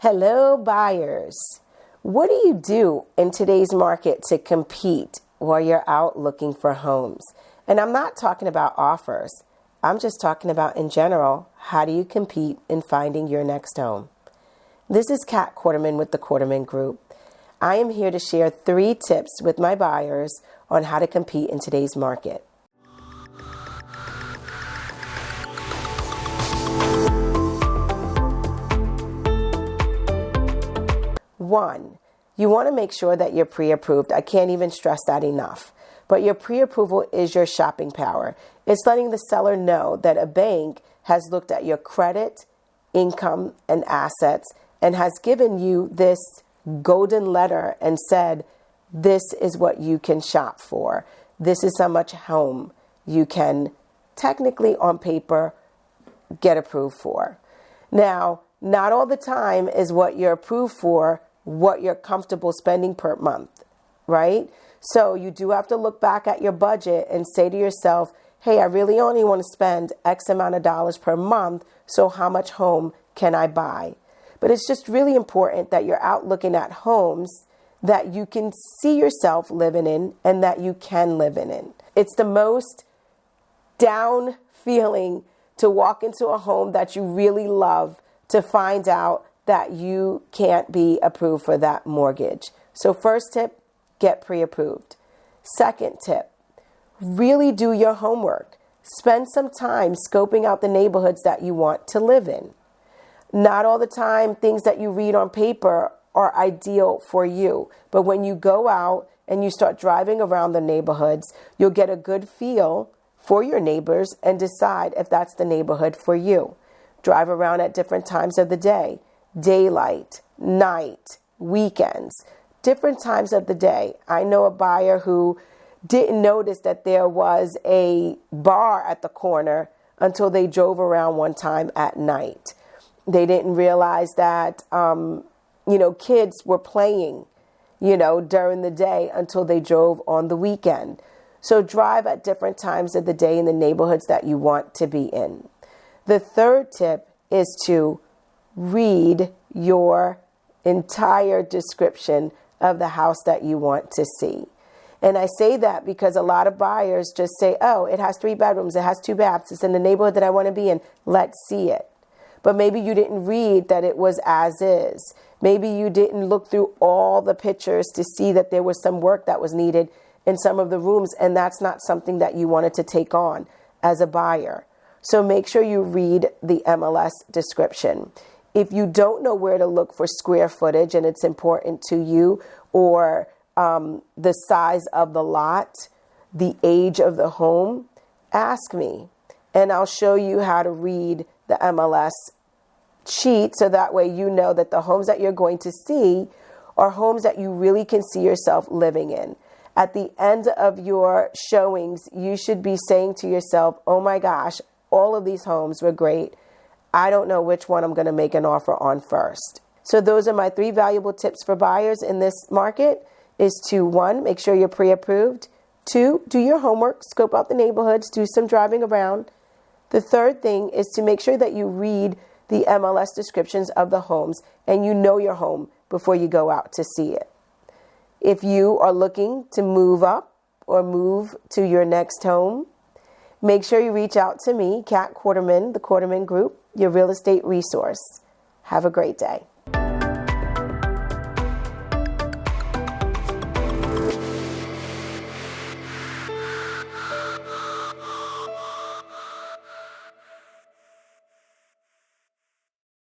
Hello, buyers. What do you do in today's market to compete while you're out looking for homes? And I'm not talking about offers. I'm just talking about in general, how do you compete in finding your next home? This is Kat Quarterman with the Quarterman Group. I am here to share 3 tips with my buyers on how to compete in today's market. One, you want to make sure that you're pre-approved. I can't even stress that enough. But your pre-approval is your shopping power. It's letting the seller know that a bank has looked at your credit, income, and assets and has given you this golden letter and said, this is what you can shop for. This is how much home you can technically on paper get approved for. Now, not all the time is what you're approved for what you're comfortable spending per month, right? So you do have to look back at your budget and say to yourself, hey, I really only want to spend X amount of dollars per month, so how much home can I buy? But it's just really important that you're out looking at homes that you can see yourself living in and that you can live in. It's the most down feeling to walk into a home that you really love to find out that you can't be approved for that mortgage. So first tip, get pre-approved. Second tip, really do your homework. Spend some time scoping out the neighborhoods that you want to live in. Not all the time things that you read on paper are ideal for you, but when you go out and you start driving around the neighborhoods, you'll get a good feel for your neighbors and decide if that's the neighborhood for you. Drive around at different times of the day, daylight, night, weekends, different times of the day. I know a buyer who didn't notice that there was a bar at the corner until they drove around one time at night. They didn't realize that, kids were playing, during the day until they drove on the weekend. So drive at different times of the day in the neighborhoods that you want to be in. The third tip is to read your entire description of the house that you want to see. And I say that because a lot of buyers just say, oh, it has 3 bedrooms, it has 2 baths, it's in the neighborhood that I want to be in, let's see it. But maybe you didn't read that it was as is. Maybe you didn't look through all the pictures to see that there was some work that was needed in some of the rooms, and that's not something that you wanted to take on as a buyer. So make sure you read the MLS description. If you don't know where to look for square footage and it's important to you, or the size of the lot, the age of the home, ask me and I'll show you how to read the MLS sheet so that way you know that the homes that you're going to see are homes that you really can see yourself living in. At the end of your showings, you should be saying to yourself, oh my gosh, all of these homes were great. I don't know which one I'm going to make an offer on first. So those are my 3 valuable tips for buyers in this market is to 1, make sure you're pre-approved. 2, do your homework, scope out the neighborhoods, do some driving around. The third thing is to make sure that you read the MLS descriptions of the homes and you know your home before you go out to see it. If you are looking to move up or move to your next home, make sure you reach out to me, Kat Quarterman, the Quarterman Group, your real estate resource. Have a great day.